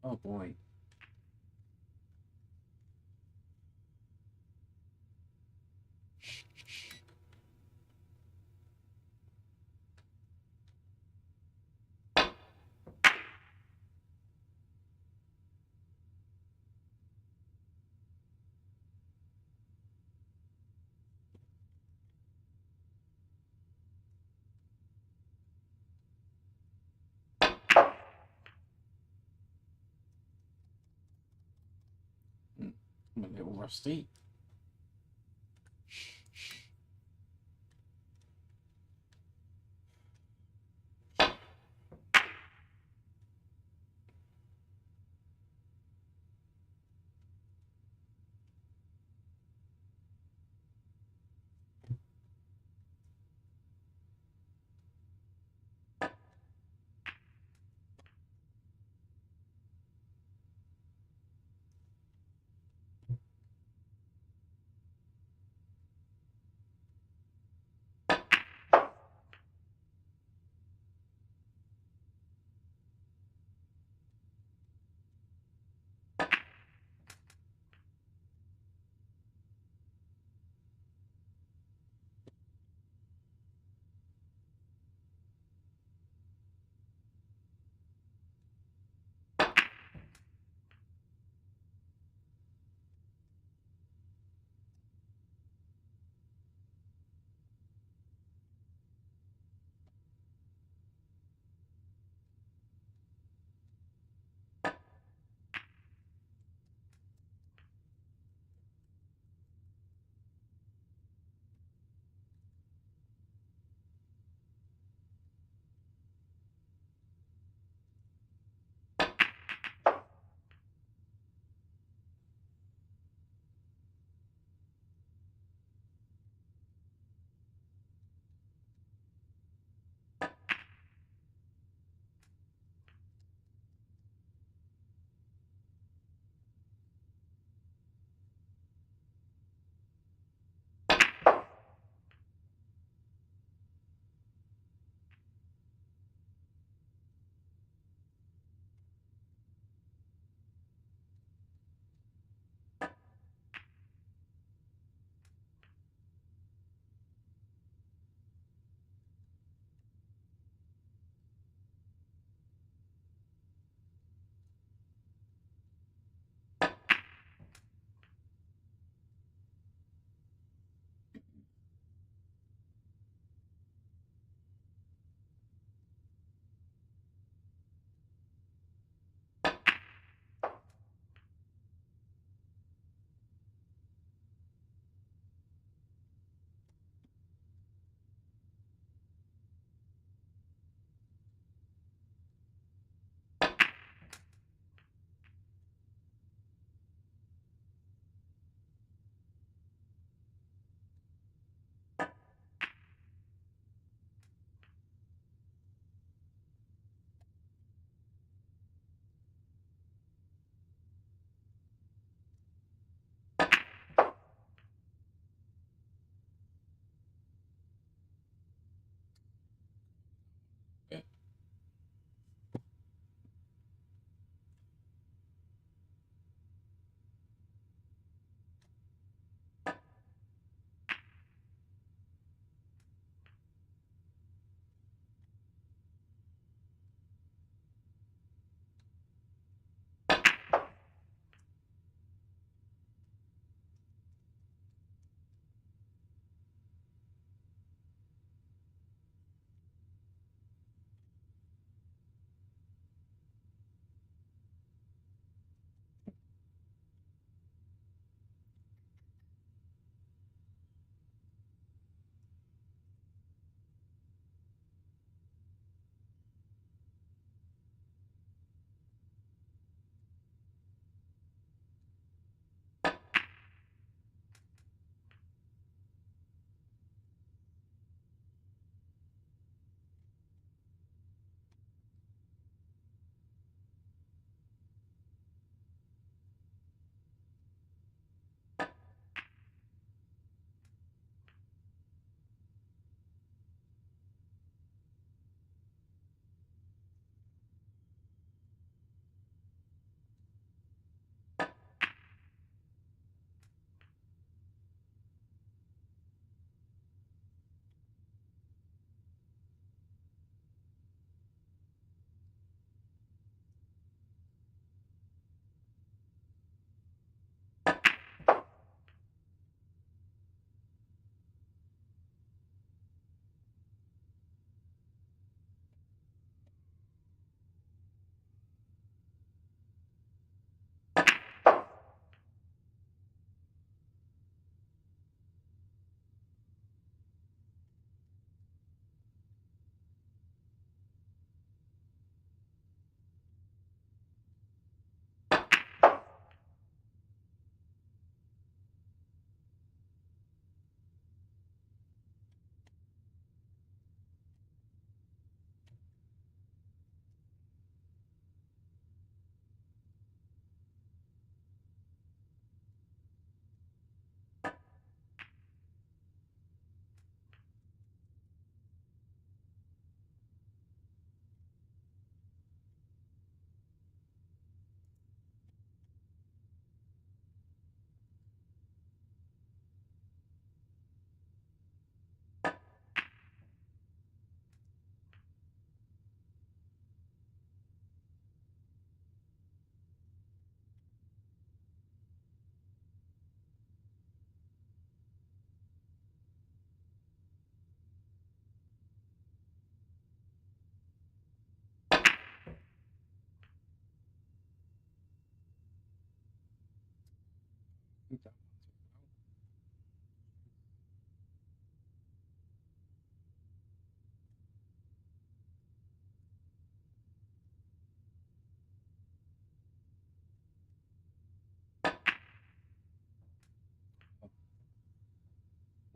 Oh boy. I'm a little rusty.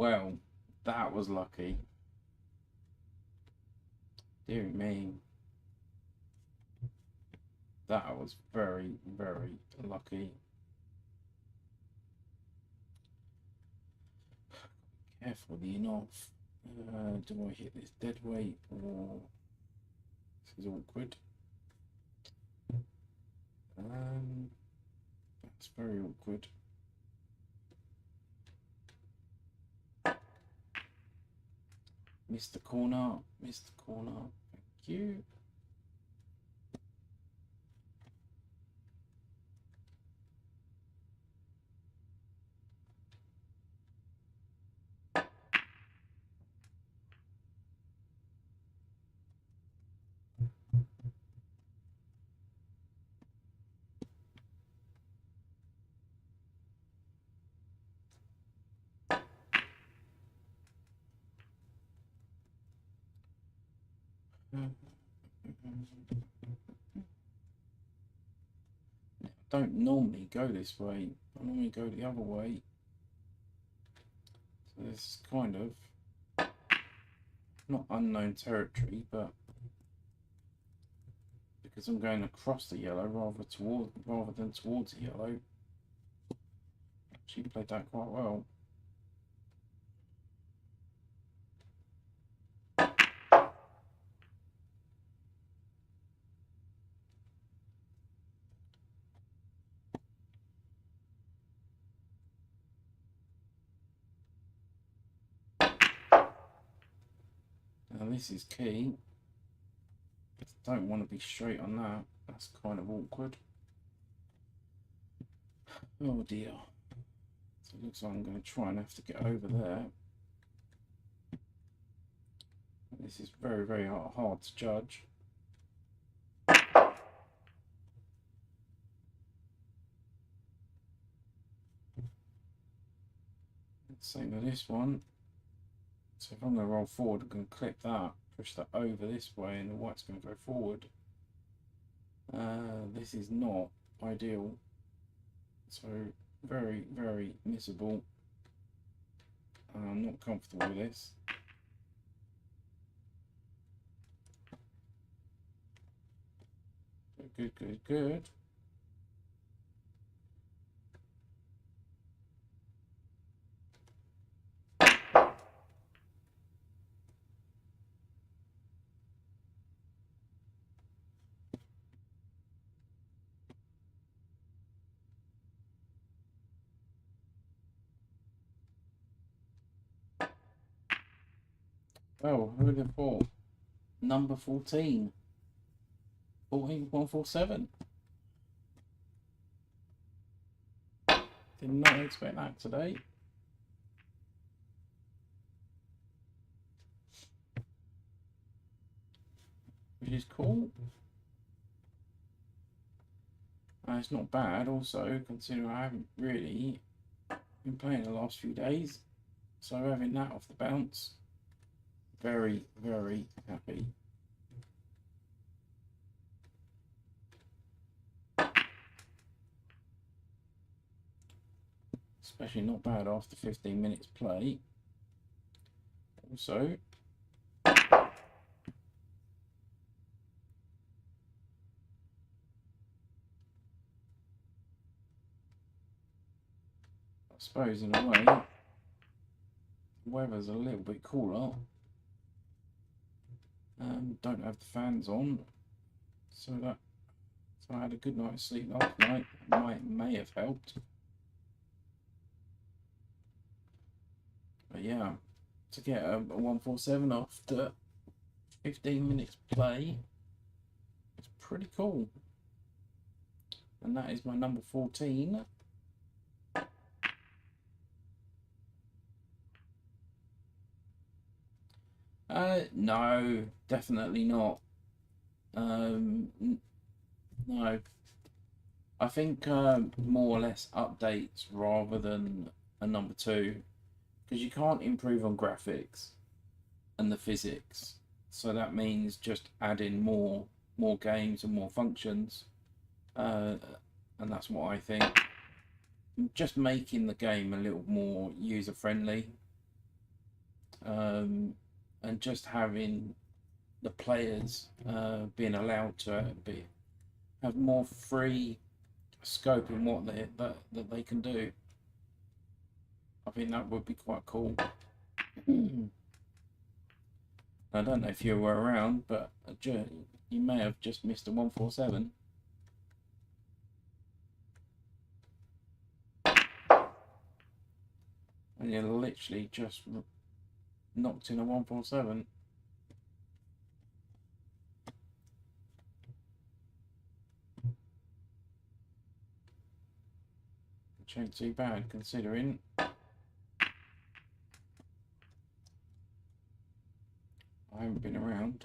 Well, that was lucky. Dear me. That was very, very lucky. Carefully enough. Do I hit this dead weight or this is awkward? That's very awkward. Missed the corner. Missed the corner. Thank you. Don't normally go this way. I normally go the other way. So this is kind of not unknown territory, but because I'm going across the yellow rather than towards the yellow. She played that quite well. Now this is key. I don't want to be straight on that. That's kind of awkward. Oh dear. So it looks like I'm going to try and have to get over there. This is very, very hard to judge. Same with this one. So if I'm going to roll forward, I'm going to clip that, push that over this way, and the white's going to go forward. This is not ideal. So very, very missable. I'm not comfortable with this. Good, good, good. Well, who would have thought? Number 14. 147. Did not expect that today. Which is cool. It's not bad also, considering I haven't really been playing the last few days. So having that off the bounce, very, very happy. Especially not bad after 15 minutes play. Also, I suppose in a way, the weather's a little bit cooler. Don't have the fans on, so I had a good night's sleep last night. May have helped. But yeah, to get a 147 after 15 minutes play, it's pretty cool. And that is my number 14. No, definitely not. No. I think more or less updates rather than a number 2, because you can't improve on graphics and the physics. So that means just adding more games and more functions, and that's what I think. Just making the game a little more user friendly. and just having the players being allowed to have more free scope in what that they can do. I think that would be quite cool. I don't know if you were around, but you may have just missed a 147. And you literally just knocked in a 147. Which ain't too bad considering. I haven't been around.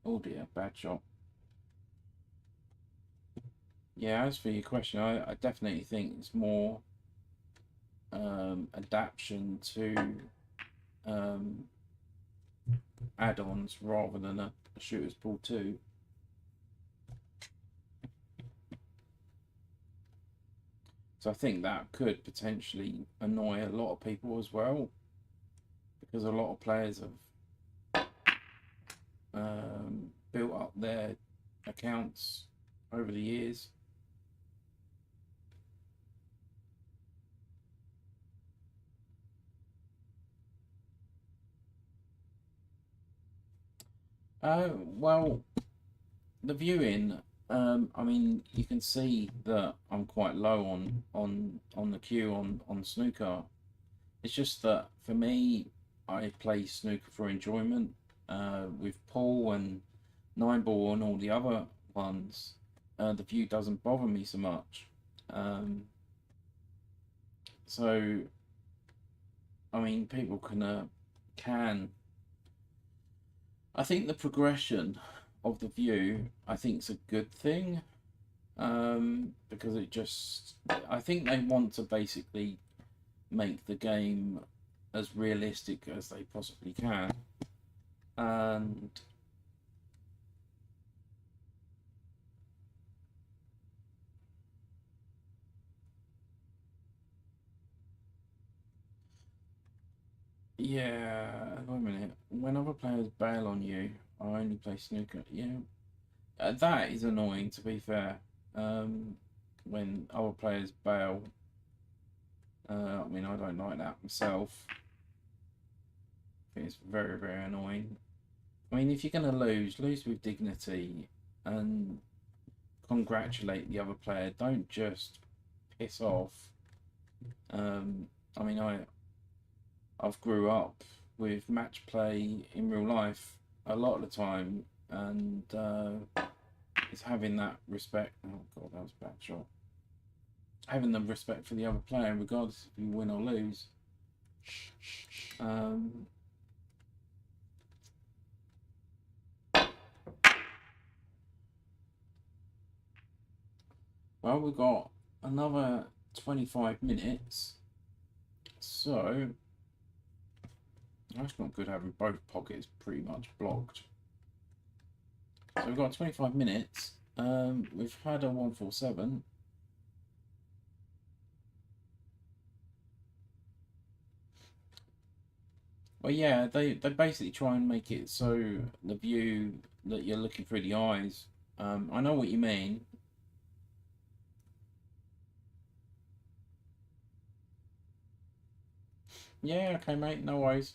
Oh dear, bad shot. Yeah, as for your question, I definitely think it's more adaptation to add-ons rather than a shooter's pool 2. So I think that could potentially annoy a lot of people as well, because a lot of players have built up their accounts over the years. Well, the viewing, I mean, you can see that I'm quite low on the queue on snooker. It's just that for me, I play snooker for enjoyment. With pool and 9-ball and all the other ones, the view doesn't bother me so much. So, I mean, people can. I think the progression of the view, I think, is a good thing, because it just, I think they want to basically make the game as realistic as they possibly can, and yeah, wait a minute. When other players bail on you, I only play snooker. Yeah, that is annoying, to be fair. When other players bail, I mean, I don't like that myself. I think it's very, very annoying. I mean, if you're going to lose with dignity and congratulate the other player. Don't just piss off. I mean, I've grew up with match play in real life a lot of the time, and it's having that respect. Oh god, that was a bad shot. Having the respect for the other player, regardless if you win or lose. Well, we've got another 25 minutes, so that's not good having both pockets pretty much blocked. So we've got 25 minutes. We've had a 147. Well, yeah, they basically try and make it so the view that you're looking through the eyes. I know what you mean. Yeah, okay, mate, no worries.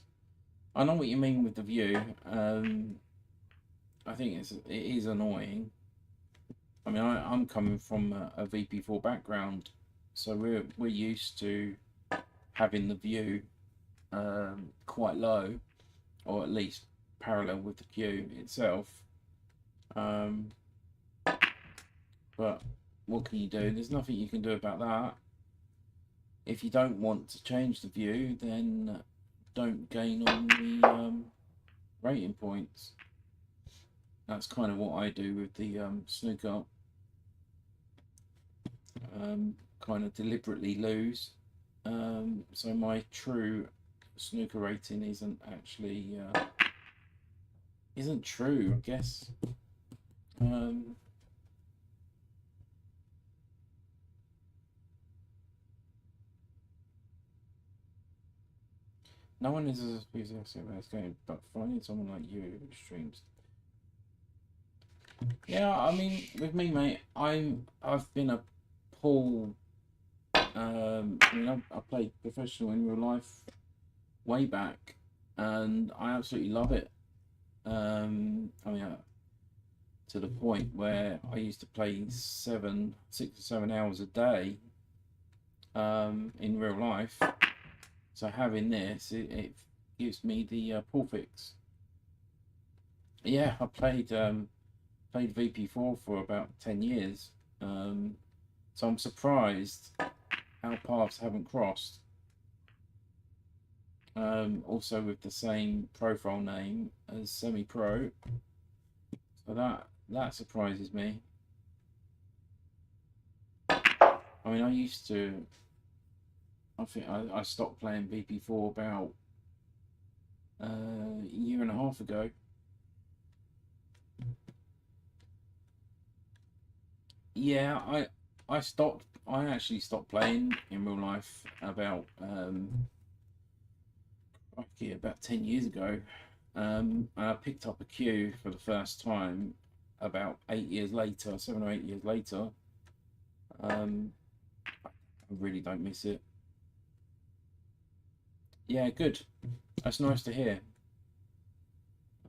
I know what you mean with the view. I think it is annoying. I mean, I'm coming from a VP4 background, so we're used to having the view quite low, or at least parallel with the queue itself. But what can you do? There's nothing you can do about that. If you don't want to change the view, then don't gain on the rating points. That's kind of what I do with the snooker. Kind of deliberately lose. So my true snooker rating isn't actually isn't true, I guess. No one is as enthusiastic about this game, but finding someone like you who streams. Yeah, I mean, with me, mate, I've been a pool. I mean, I played professional in real life way back, and I absolutely love it. I mean, to the point where I used to play 6 or 7 hours a day in real life. So having this, it gives me the pool fix. Yeah, I played VP4 for about 10 years. So I'm surprised our paths haven't crossed. Also with the same profile name as Semi Pro, so that surprises me. I mean, I used to. I think I stopped playing VP4 about a year and a half ago. Yeah, I stopped. I actually stopped playing in real life about okay, about 10 years ago. I picked up a queue for the first time about 8 years later, 7 or 8 years later. Um, I really don't miss it. Yeah, good. That's nice to hear.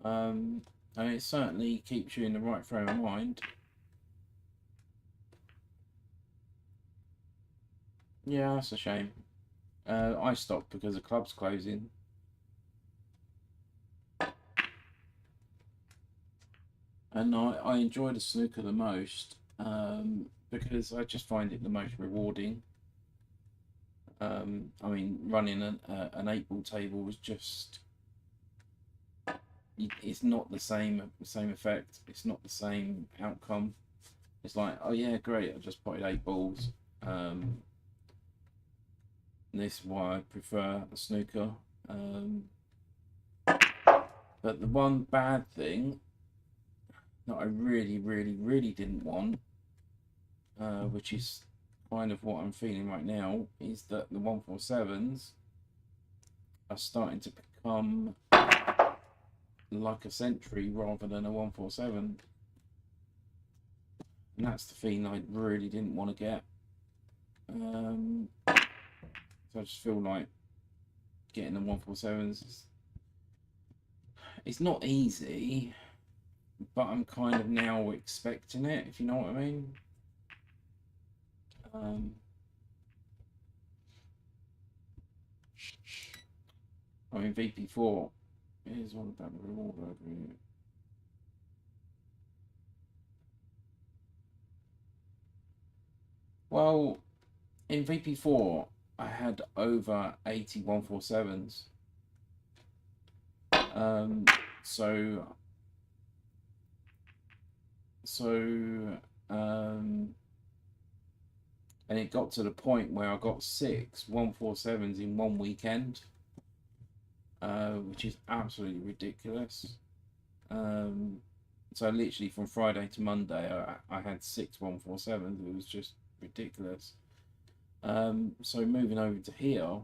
And it certainly keeps you in the right frame of mind. Yeah, that's a shame. I stopped because the club's closing. And I enjoy the snooker the most because I just find it the most rewarding. I mean, running an 8 ball table was just, it's not the same effect. It's not the same outcome. It's like, oh yeah, great, I just potted 8 balls. This is why I prefer the snooker. Um, but the one bad thing that I really, really, really didn't want, which is kind of what I'm feeling right now, is that the 147s are starting to become like a century rather than a 147. And that's the thing I really didn't want to get. So I just feel like getting the 147s, it's not easy, but I'm kind of now expecting it, if you know what I mean. Um, I mean, VP4 is all about the reward over here. Well, in VP4, I had over 80 147s. Um, so, so, um, and it got to the point where I got 6 147s in one weekend, which is absolutely ridiculous. Um, so literally from Friday to Monday, I had 6 147s. It was just ridiculous. So moving over to here,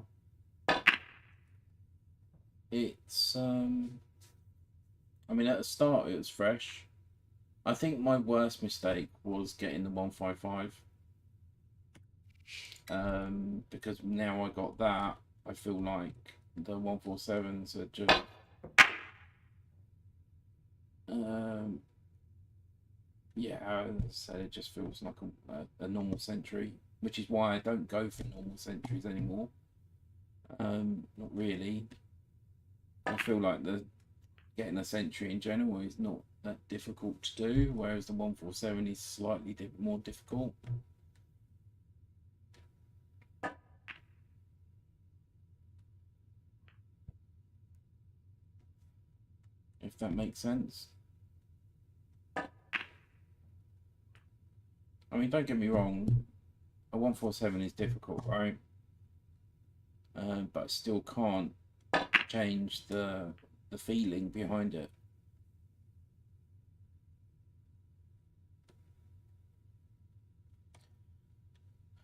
it's I mean, at the start it was fresh. I think my worst mistake was getting the 155. Because now I got that, I feel like the 147s are just um, yeah, as I said, it just feels like a normal century, which is why I don't go for normal centuries anymore. Not really. I feel like the getting a century in general is not that difficult to do, whereas the 147 is slightly more difficult. If that makes sense. I mean, don't get me wrong, a 147 is difficult, right? But I still can't change the feeling behind it.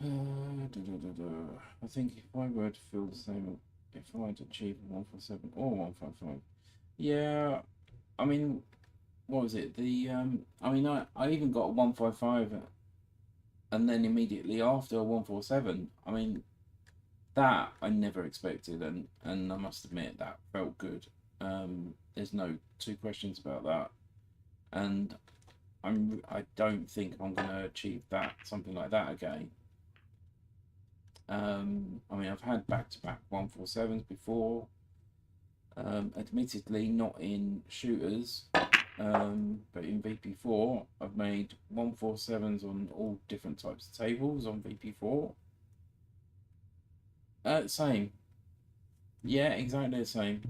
I think if I were to feel the same. if I'd achieve 147 or 155. Yeah, I mean, what was it? I mean, I even got a 155 and then immediately after a 147. I mean, that I never expected, and I must admit that felt good. There's no two questions about that, and I don't think I'm gonna achieve that something like that again. I mean, I've had back-to-back 147s before. Admittedly, not in shooters, but in VP4, I've made 147s on all different types of tables on VP4. Same. Yeah, exactly the same.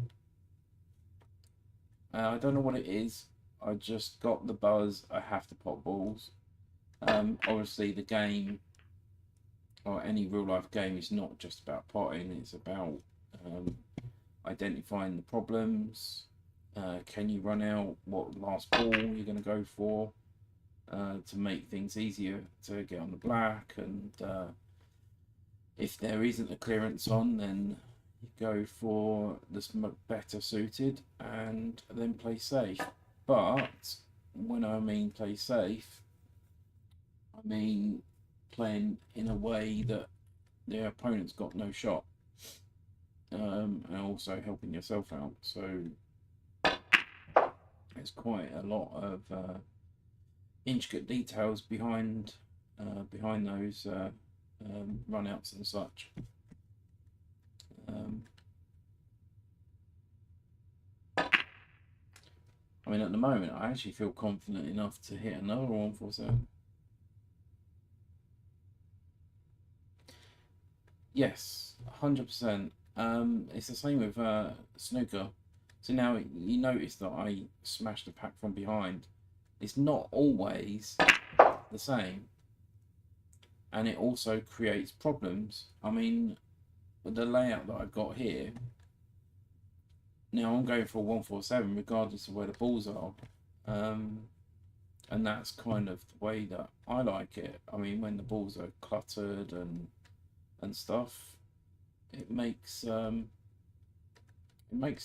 I don't know what it is. I just got the buzz. I have to pop balls. Obviously, the game or any real life game is not just about potting. It's about um, identifying the problems. Can you run out what last ball you're going to go for to make things easier to get on the black? And if there isn't a clearance on, then you go for the better suited and then play safe. But when I mean play safe, I mean playing in a way that the opponent's got no shot, and also helping yourself out. So there's quite a lot of intricate details behind those runouts and such. I mean, at the moment, I actually feel confident enough to hit another 147. Yes, 100%. It's the same with snooker. So now you notice that I smashed the pack from behind. It's not always the same, and it also creates problems. I mean, with the layout that I've got here, now I'm going for a 147 regardless of where the balls are. And that's kind of the way that I like it. I mean, when the balls are cluttered and stuff, it makes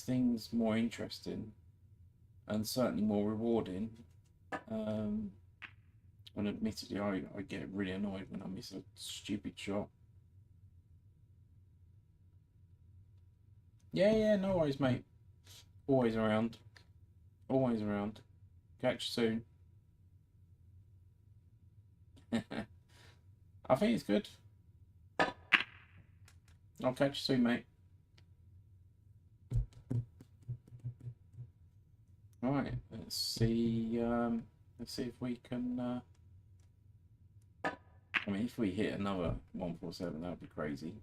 things more interesting and certainly more rewarding. And admittedly, I get really annoyed when I miss a stupid shot. Yeah, no worries, mate. Always around. Always around. Catch you soon. I think it's good. I'll catch you soon, mate. Alright, let's see if we can I mean, if we hit another 147, that would be crazy.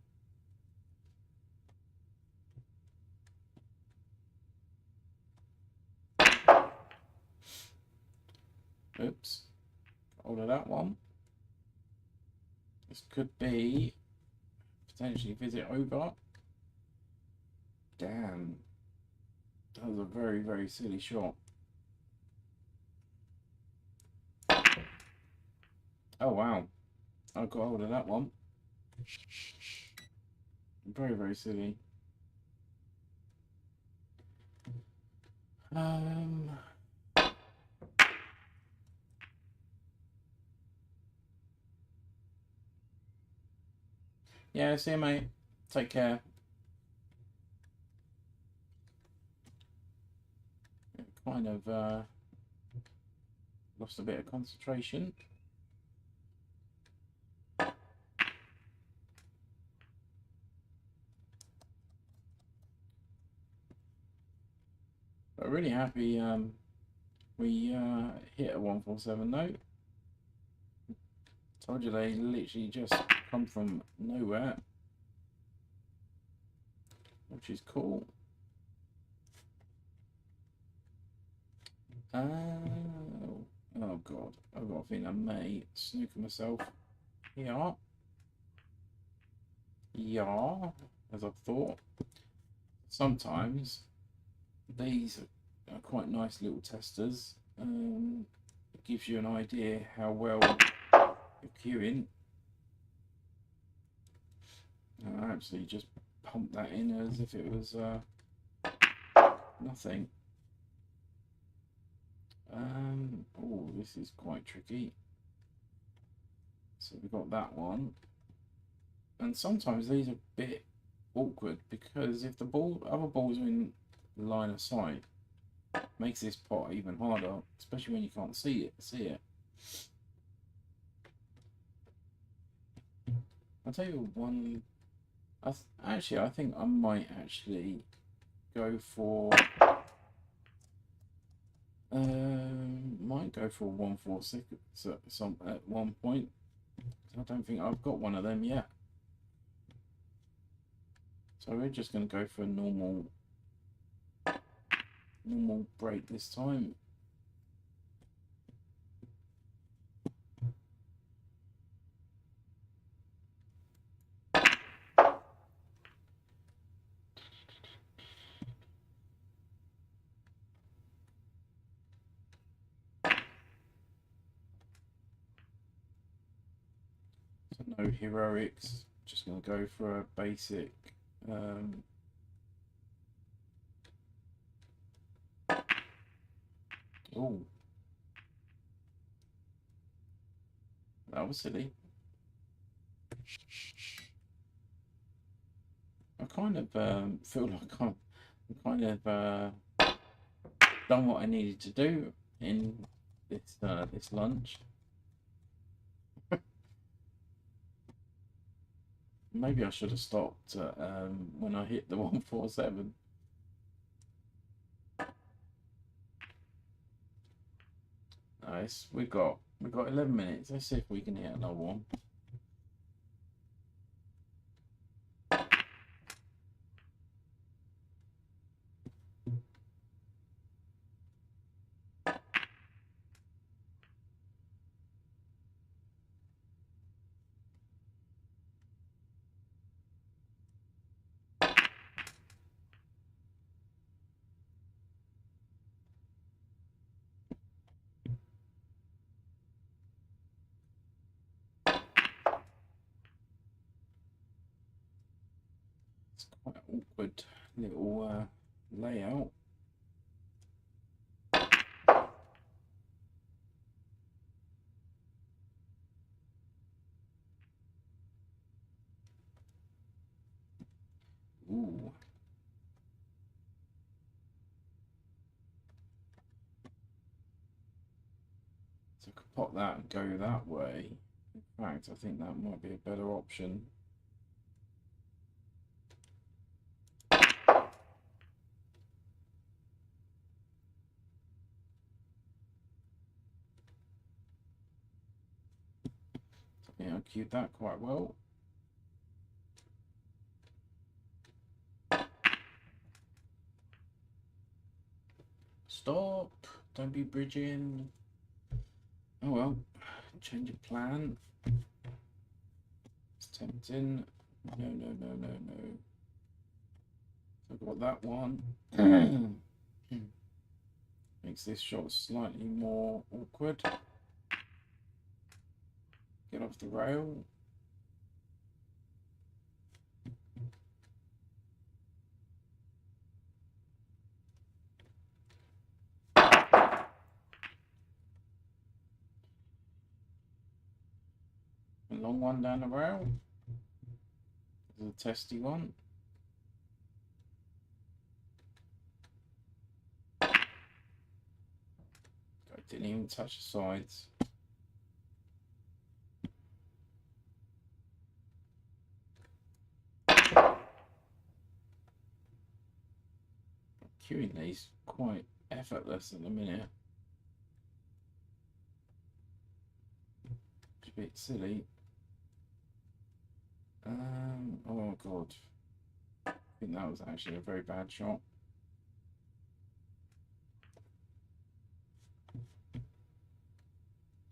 Oops. Hold of that one. This could be potentially visit over. Damn. That was a very, very silly shot. Oh, wow. I got hold of that one. Very, very silly. Yeah, see you, mate. Take care. Kind of lost a bit of concentration. But really happy we hit a 147 note. Told you they literally just come from nowhere, which is cool. Oh god, I've got a feeling I may snooker myself. Yeah. Yeah, as I thought. Sometimes these are quite nice little testers. It gives you an idea how well you're queuing. I absolutely just pump that in as if it was nothing. Oh, this is quite tricky. So we've got that one. And sometimes these are a bit awkward because if the other balls are in line of sight, it makes this pot even harder, especially when you can't see it. I'll tell you one. Actually, I think I might actually go for. Might go for 146 at one point. I don't think I've got one of them yet. So we're just going to go for a normal break this time. So no heroics, just going to go for a basic. Oh, that was silly. I kind of feel like I'm kind of done what I needed to do in this lunch. Maybe I should have stopped when I hit the 147. Nice. We got 11 minutes. Let's see if we can hit another one. It's quite an awkward little layout. Ooh. So I could pop that and go that way. In fact, I think that might be a better option. Yeah, I cued that quite well. Stop! Don't be bridging. Oh well, change of plan. It's tempting. No. So I've got that one. Makes this shot slightly more awkward. Get off the rail. A long one down the rail. This is a testy one. I didn't even touch the sides. Queuing these quite effortless at the minute. It's a bit silly. Oh god. I think that was actually a very bad shot.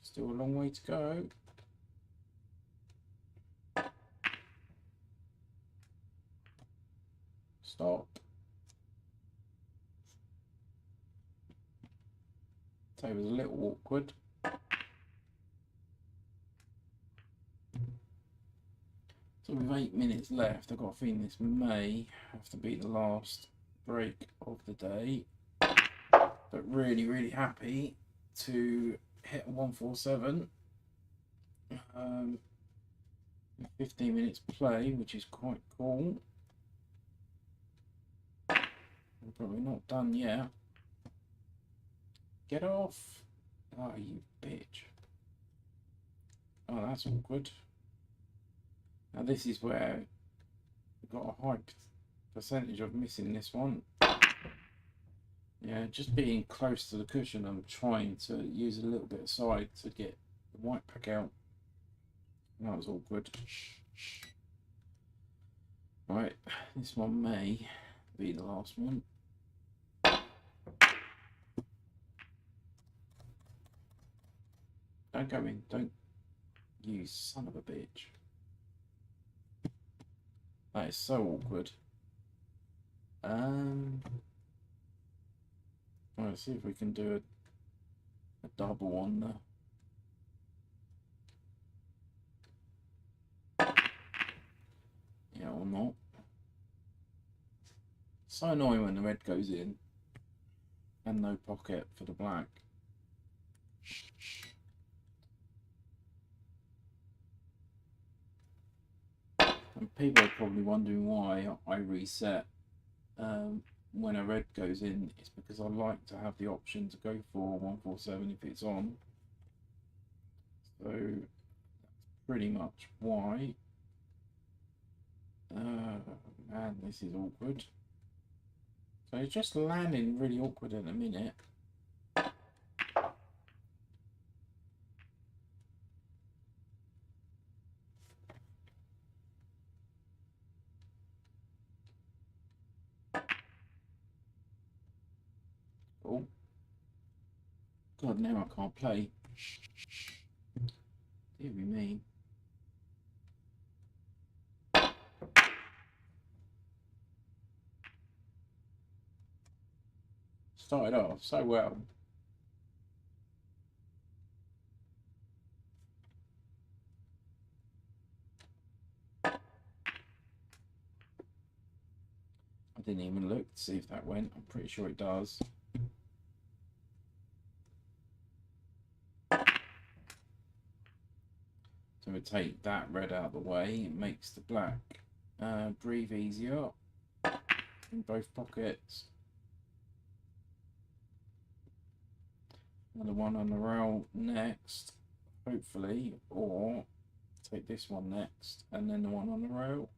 Still a long way to go. Stop. So it was a little awkward. So with 8 minutes left, I've got a feeling this may have to be the last break of the day. But really, really happy to hit a 147. 15 minutes play, which is quite cool. But we're not done yet. Get off! Oh, you bitch. Oh, that's awkward. Now this is where we've got a high percentage of missing this one. Yeah, just being close to the cushion, I'm trying to use a little bit of side to get the white pack out. That was awkward. Right, this one may be the last one. Don't go in, don't, you son of a bitch. That is so awkward. Let's see if we can do a double on the... Yeah, or not. So annoying when the red goes in and no pocket for the black. And people are probably wondering why I reset when a red goes in. It's because I like to have the option to go for 147 if it's on. So that's pretty much why. Man, this is awkward. So it's just landing really awkward in a minute. Oh. God, now I can't play. Dear me. Started off so well. I didn't even look to see if that went. I'm pretty sure it does. So we take that red out of the way. It makes the black breathe easier in both pockets. Another one on the rail next, hopefully, or take this one next and then the one on the rail.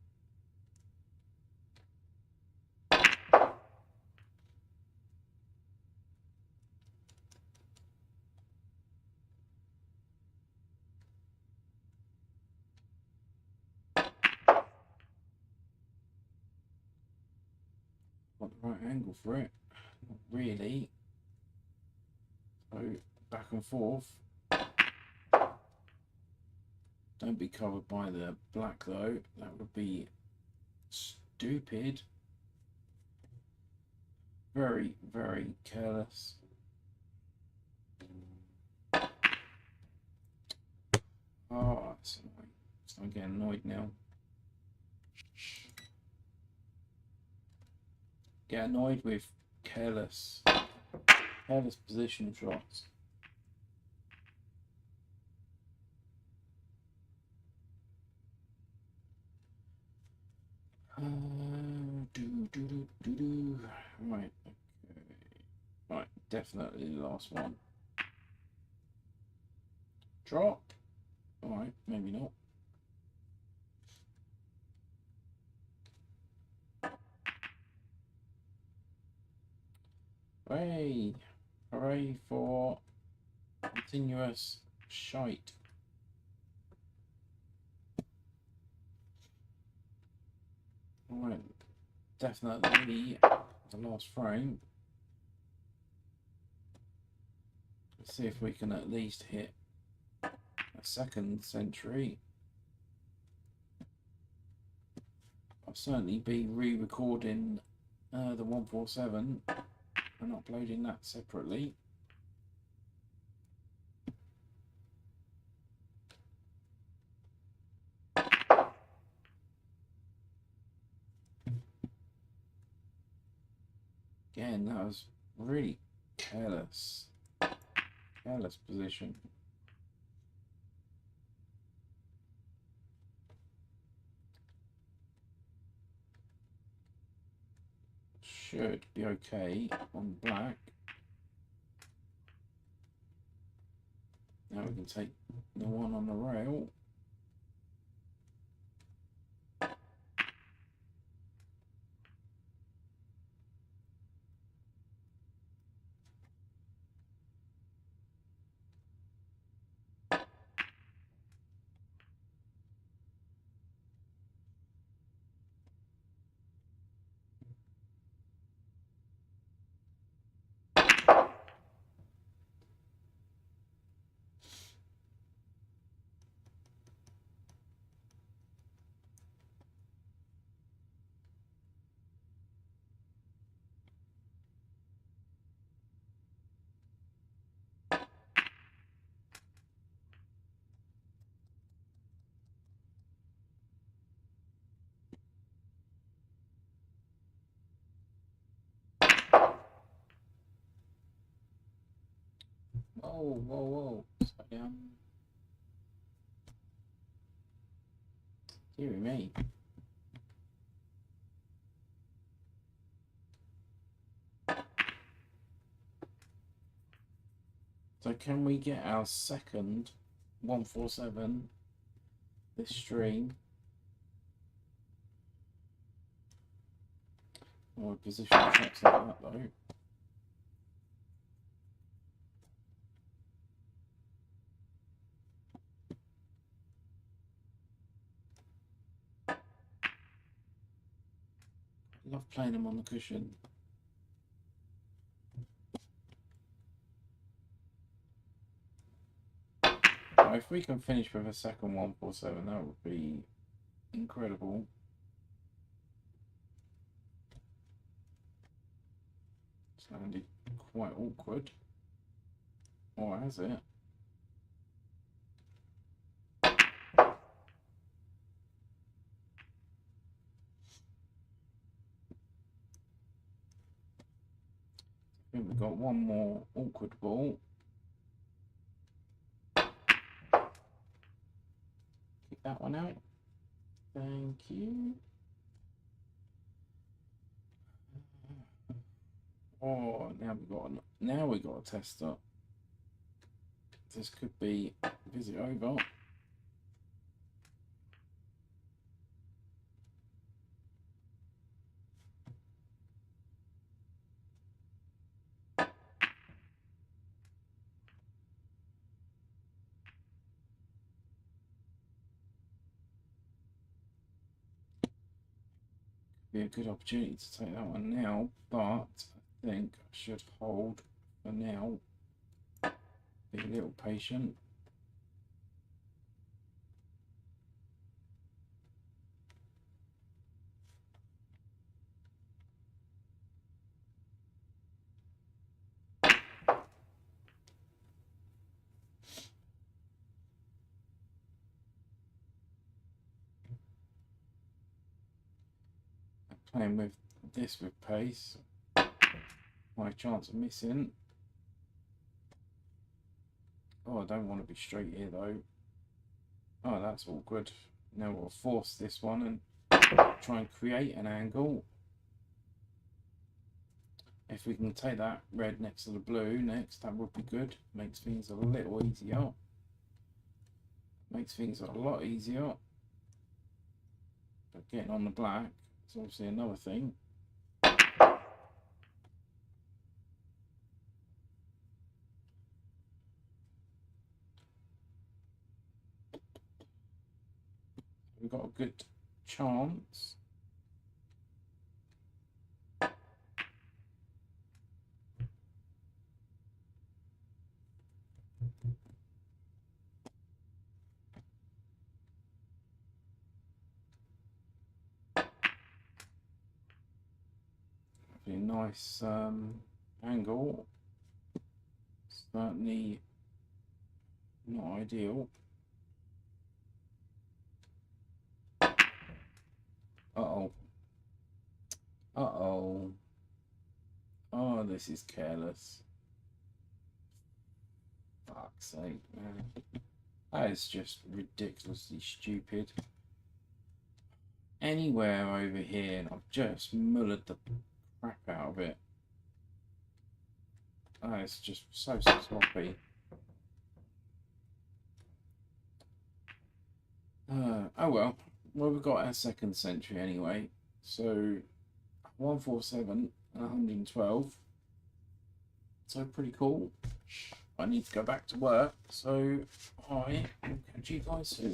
Got the right angle for it. Not really. So back and forth. Don't be covered by the black though. That would be stupid. Very, very careless. Oh, that's annoying. So I'm getting annoyed now. Get annoyed with careless position shots. Right, okay. Right, definitely the last one. Drop. Alright, maybe not. Hooray! Hooray for continuous shite. Alright, definitely the last frame. Let's see if we can at least hit a second century. I'll certainly be re-recording the 147 and uploading that separately. Again, that was really careless. Careless position. Should be okay on black. Now we can take the one on the rail. Whoa, whoa, whoa. Slow down. Dear me. So can we get our second 147 this stream? Or position checks like that though. I love playing them on the cushion. Now, if we can finish with a second 147, that would be incredible. It's landed quite awkward. Or has it? I think we've got one more awkward ball. Kick that one out. Thank you. Oh, now we got a tester. This could be visit over. Be a good opportunity to take that one now, but I think I should hold for now. Be a little patient. Playing with this with pace. My chance of missing. Oh, I don't want to be straight here though. Oh, that's awkward. Now we'll force this one and try and create an angle. If we can take that red next to the blue next, that would be good. Makes things a little easier. Makes things a lot easier. But getting on the black is obviously another thing. We've got a good chance. Be a nice angle. Certainly not ideal. Uh-oh. Uh-oh. Oh, this is careless. Fuck's sake, man. That is just ridiculously stupid. Anywhere over here, and I've just mullered the crap out of it. Oh, it's just so sloppy. Oh well. Well, we've got our second century anyway. So 147 and 112. So pretty cool. I need to go back to work, so I will catch you guys soon.